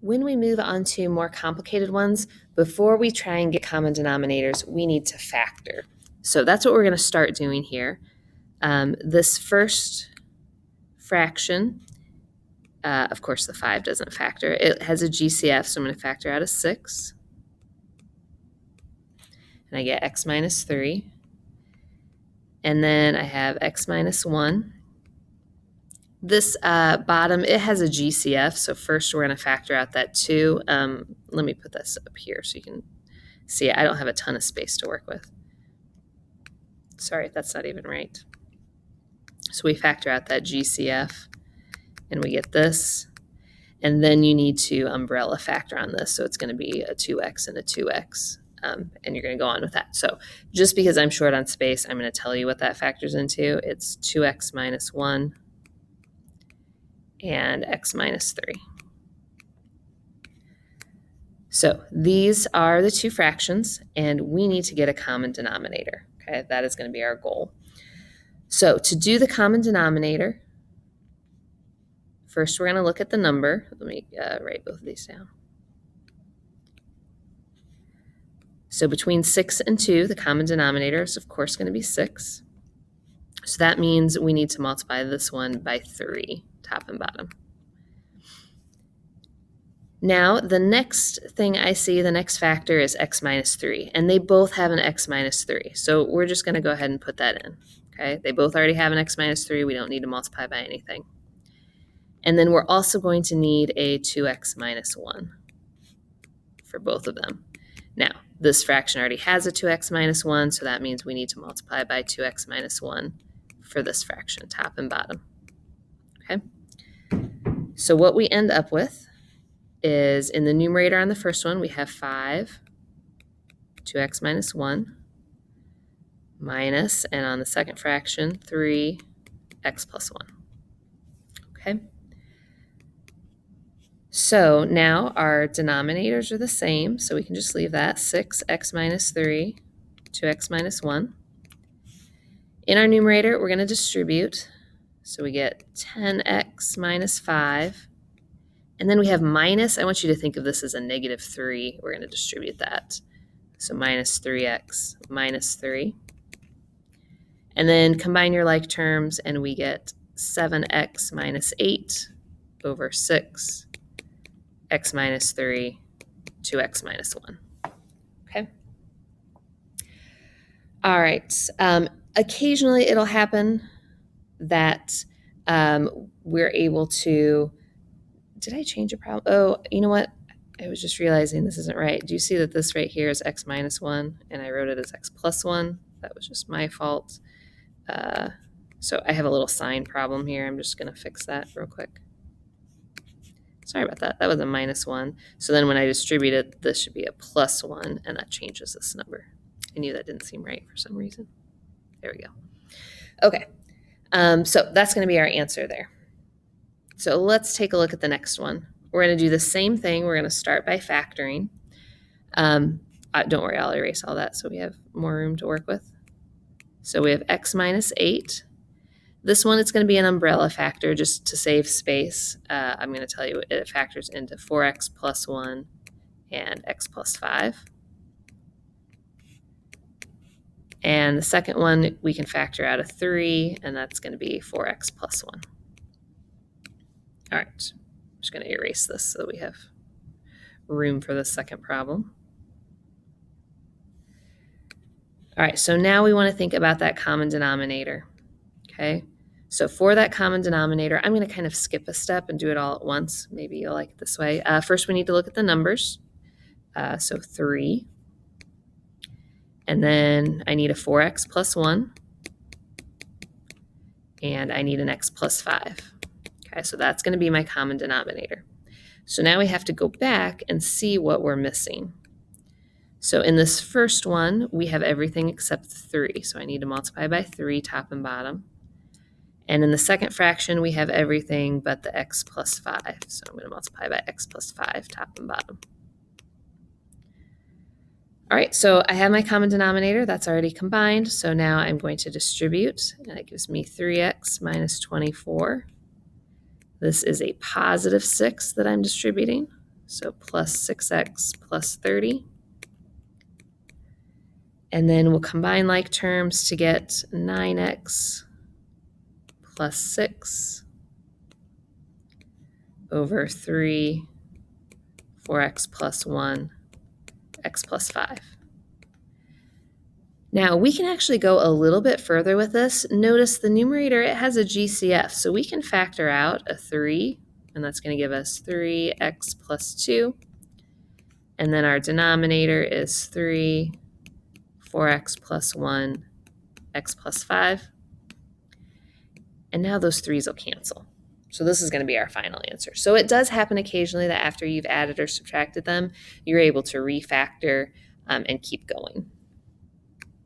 When we move on to more complicated ones, before we try and get common denominators, we need to factor. So that's what we're going to start doing here. This first fraction, of course, the 5 doesn't factor. It has a GCF, so I'm going to factor out a 6. And I get x minus 3. And then I have x minus 1. This bottom, it has a GCF, so first we're going to factor out that 2. Let me put this up here so you can see it. I don't have a ton of space to work with. Sorry, that's not even right. So we factor out that GCF, and we get this. And then you need to umbrella factor on this, so it's going to be a 2x and a 2x. And you're going to go on with that. So just because I'm short on space, I'm going to tell you what that factors into. It's 2x minus 1 and x minus 3. So these are the two fractions, and we need to get a common denominator. Okay, that is going to be our goal. So to do the common denominator, first we're going to look at the number. Let me write both of these down. So between 6 and 2, the common denominator is, of course, going to be 6. So that means we need to multiply this one by 3, top and bottom. Now, the next thing I see, the next factor is x minus 3, and they both have an x minus 3. So we're just going to go ahead and put that in. Okay, they both already have an x minus 3. We don't need to multiply by anything. And then we're also going to need a 2x minus 1 for both of them. Now, this fraction already has a 2x minus 1, so that means we need to multiply by 2x minus 1 for this fraction, top and bottom. Okay? So what we end up with is in the numerator on the first one, we have 5, 2x minus 1, minus, and on the second fraction, 3, x plus 1. Okay? So now our denominators are the same, so we can just leave that, 6x minus 3, 2x minus 1. In our numerator, we're going to distribute, so we get 10x minus 5, and then we have minus. I want you to think of this as a negative 3. We're going to distribute that, so minus 3x minus 3. And then combine your like terms, and we get 7x minus 8 over 6. X minus 3, 2x minus 1. Okay? All right. Occasionally it'll happen that we're able to, did I change a problem? Oh, you know what? I was just realizing this isn't right. Do you see that this right here is x minus 1, and I wrote it as x plus 1? That was just my fault. So I have a little sign problem here. I'm just going to fix that real quick. Sorry about that. That was a minus 1. So then when I distribute it, this should be a plus 1, and that changes this number. I knew that didn't seem right for some reason. There we go. Okay. So that's going to be our answer there. So let's take a look at the next one. We're going to do the same thing. We're going to start by factoring. Don't worry, I'll erase all that so we have more room to work with. So we have x minus 8. This one, it's going to be an umbrella factor just to save space. I'm going to tell you it factors into 4x plus 1 and x plus 5. And the second one, we can factor out a 3, and that's going to be 4x plus 1. All right, I'm just going to erase this so that we have room for the second problem. All right, so now we want to think about that common denominator. Okay, so for that common denominator, I'm going to kind of skip a step and do it all at once. Maybe you'll like it this way. First, we need to look at the numbers. So 3. And then I need a 4x plus 1. And I need an x plus 5. Okay, so that's going to be my common denominator. So now we have to go back and see what we're missing. So in this first one, we have everything except 3. So I need to multiply by 3, top and bottom. And in the second fraction, we have everything but the x plus 5. So I'm going to multiply by x plus 5, top and bottom. All right, so I have my common denominator. That's already combined. So now I'm going to distribute, and that gives me 3x minus 24. This is a positive 6 that I'm distributing. So plus 6x plus 30. And then we'll combine like terms to get 9x plus 6 over 3, 4x plus 1, x plus 5. Now we can actually go a little bit further with this. Notice the numerator, it has a GCF, so we can factor out a 3, and that's going to give us 3x plus 2. And then our denominator is 3, 4x plus 1, x plus 5. And now those 3's will cancel. So this is going to be our final answer. So it does happen occasionally that after you've added or subtracted them, you're able to refactor and keep going.